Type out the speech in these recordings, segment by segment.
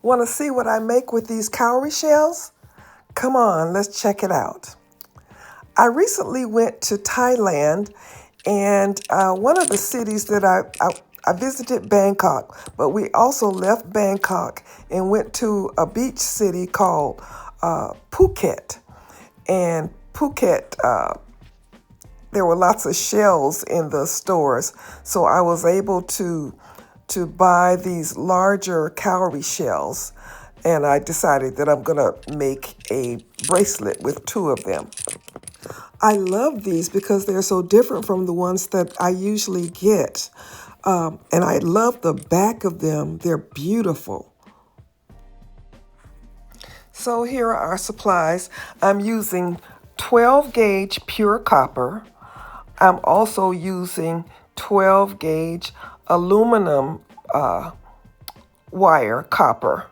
Want to see what I make with these cowrie shells? Come on, let's check it out. I recently went to Thailand, and one of the cities that I visited Bangkok, but we also left Bangkok and went to a beach city called Phuket. And Phuket, there were lots of shells in the stores, so I was able to buy these larger cowrie shells, and I decided that I'm gonna make a bracelet with two of them. I love these because they're so different from the ones that I usually get, and I love the back of them. They're beautiful. So here are our supplies. I'm using 12 gauge pure copper. I'm also using 12 gauge aluminum wire, copper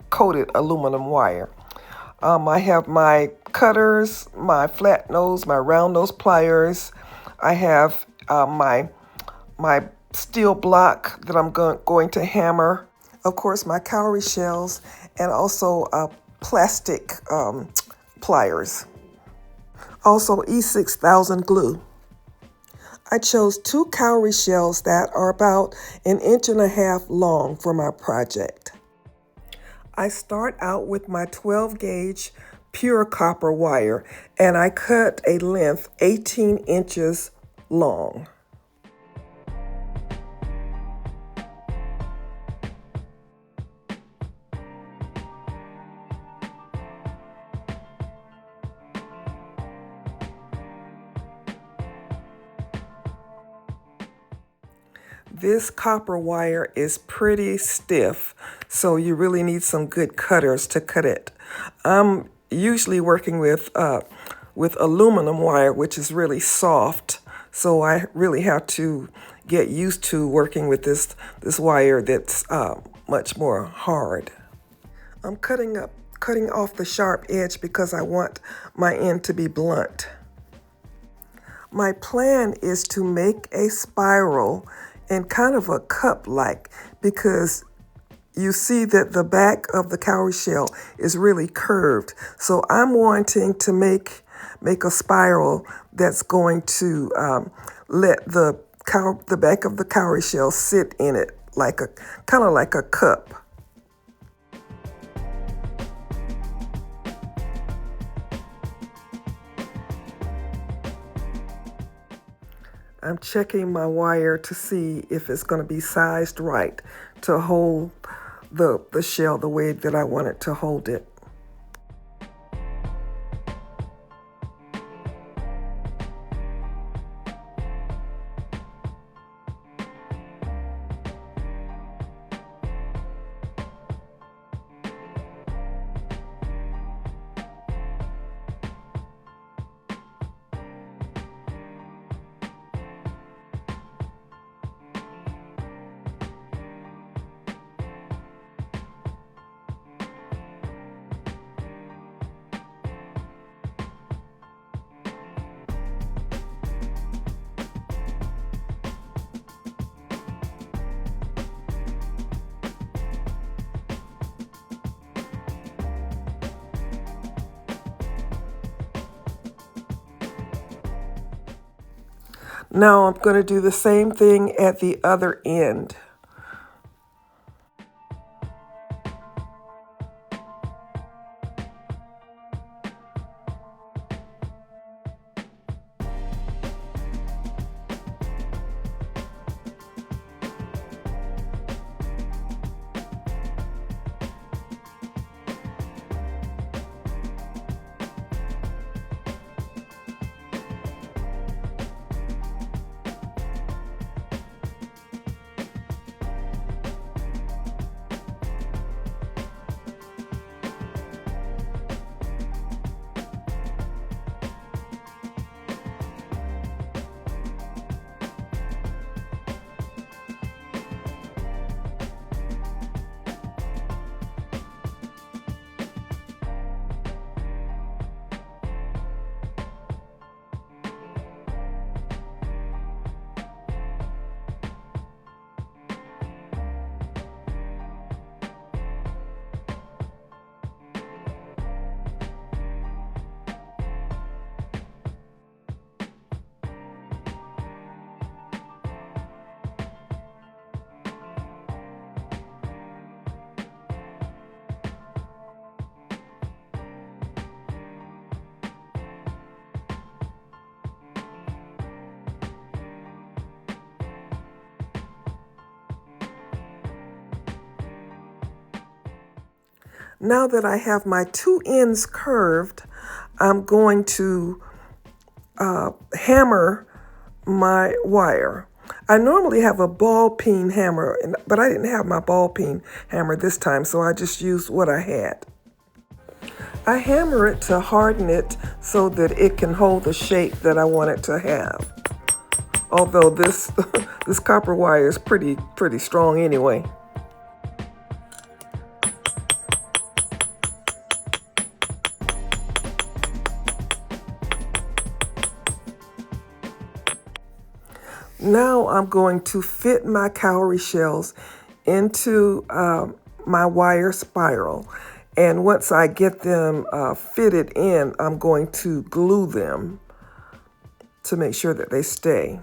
coated aluminum wire. I have my cutters, my flat nose, my round nose pliers. I have my steel block that I'm going to hammer. Of course, my cowrie shells, and also plastic pliers. Also E6000 glue. I chose 2 cowrie shells that are about 1.5 inches long for my project. I start out with my 12 gauge pure copper wire, and I cut a length 18 inches long. This copper wire is pretty stiff, so you really need some good cutters to cut it. I'm usually working with aluminum wire, which is really soft, so I really have to get used to working with this wire that's much more hard. I'm cutting off the sharp edge because I want my end to be blunt. My plan is to make a spiral and kind of a cup-like, because you see that the back of the cowrie shell is really curved. So I'm wanting to make a spiral that's going to let the back of the cowrie shell sit in it kind of like a cup. I'm checking my wire to see if it's going to be sized right to hold the shell the way that I want it to hold it. Now I'm going to do the same thing at the other end. Now that I have my two ends curved, I'm going to hammer my wire. I normally have a ball peen hammer, but I didn't have my ball peen hammer this time, so I just used what I had. I hammer it to harden it so that it can hold the shape that I want it to have. Although this this copper wire is pretty strong anyway. Now I'm going to fit my cowrie shells into my wire spiral. And once I get them fitted in, I'm going to glue them to make sure that they stay.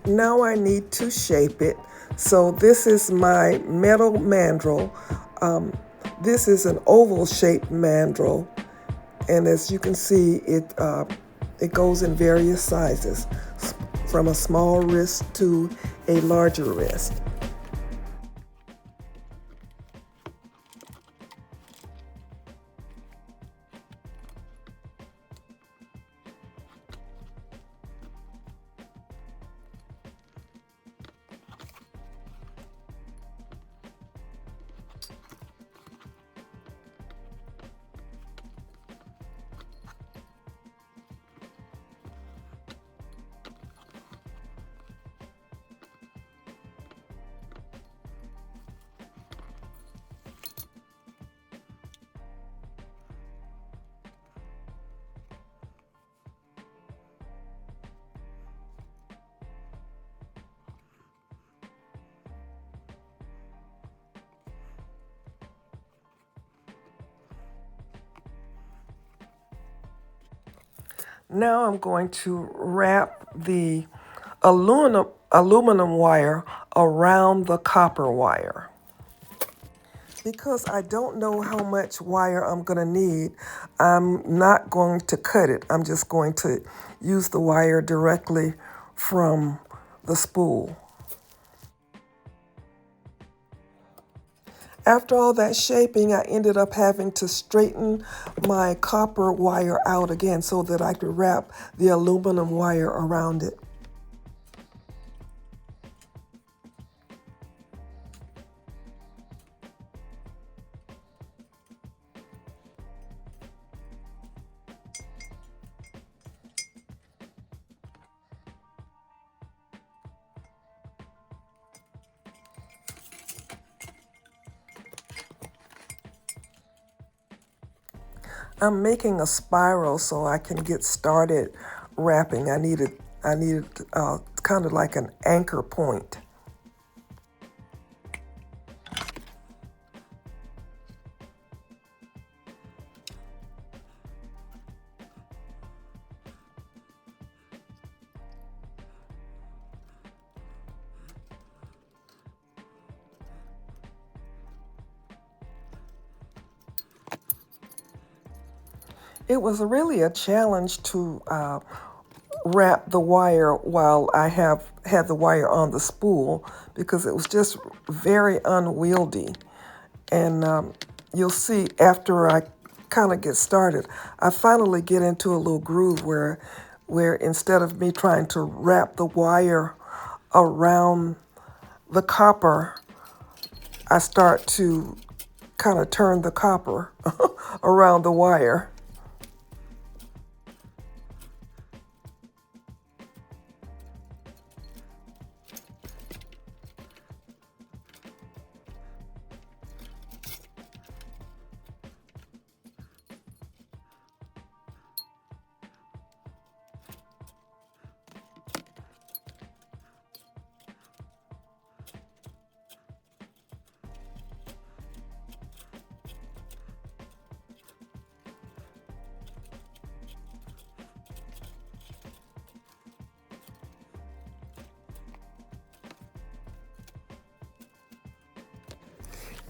Now I need to shape it. So this is my metal mandrel. This is an oval shaped mandrel, and as you can see, it goes in various sizes, from a small wrist to a larger wrist. Now I'm going to wrap the aluminum wire around the copper wire. Because I don't know how much wire I'm going to need, I'm not going to cut it. I'm just going to use the wire directly from the spool. After all that shaping, I ended up having to straighten my copper wire out again so that I could wrap the aluminum wire around it. I'm making a spiral so I can get started wrapping. I needed kind of like an anchor point. It was really a challenge to wrap the wire while I had the wire on the spool, because it was just very unwieldy. And you'll see after I kind of get started, I finally get into a little groove where instead of me trying to wrap the wire around the copper, I start to kind of turn the copper around the wire.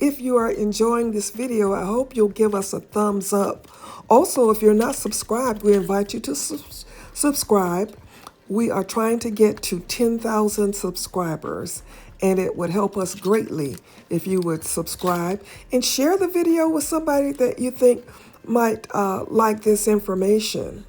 If you are enjoying this video, I hope you'll give us a thumbs up. Also, if you're not subscribed, we invite you to subscribe. We are trying to get to 10,000 subscribers, and it would help us greatly if you would subscribe and share the video with somebody that you think might like this information.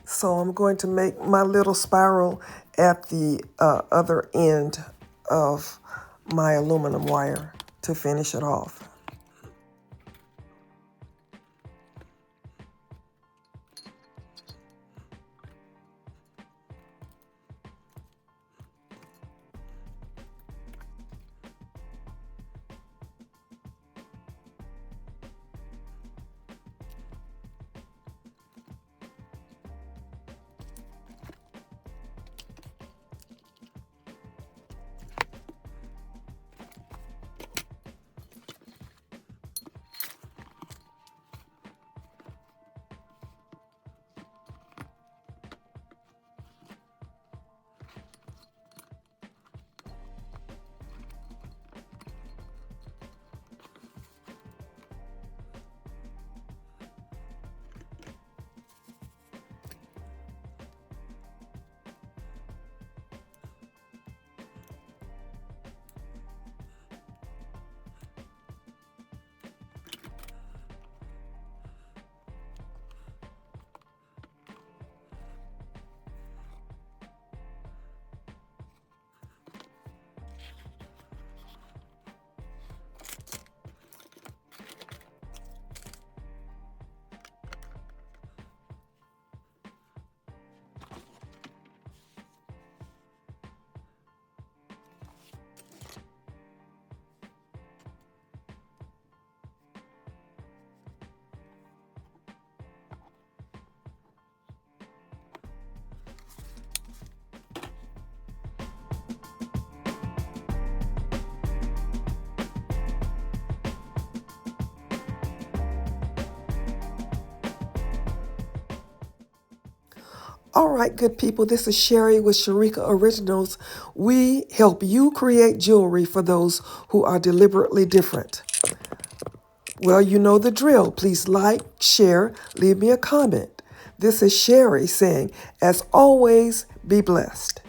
So I'm going to make my little spiral at the other end of my aluminum wire to finish it off. All right, good people, this is Sherry with Sherika Originals. We help you create jewelry for those who are deliberately different. Well, you know the drill. Please like, share, leave me a comment. This is Sherry saying, as always, be blessed.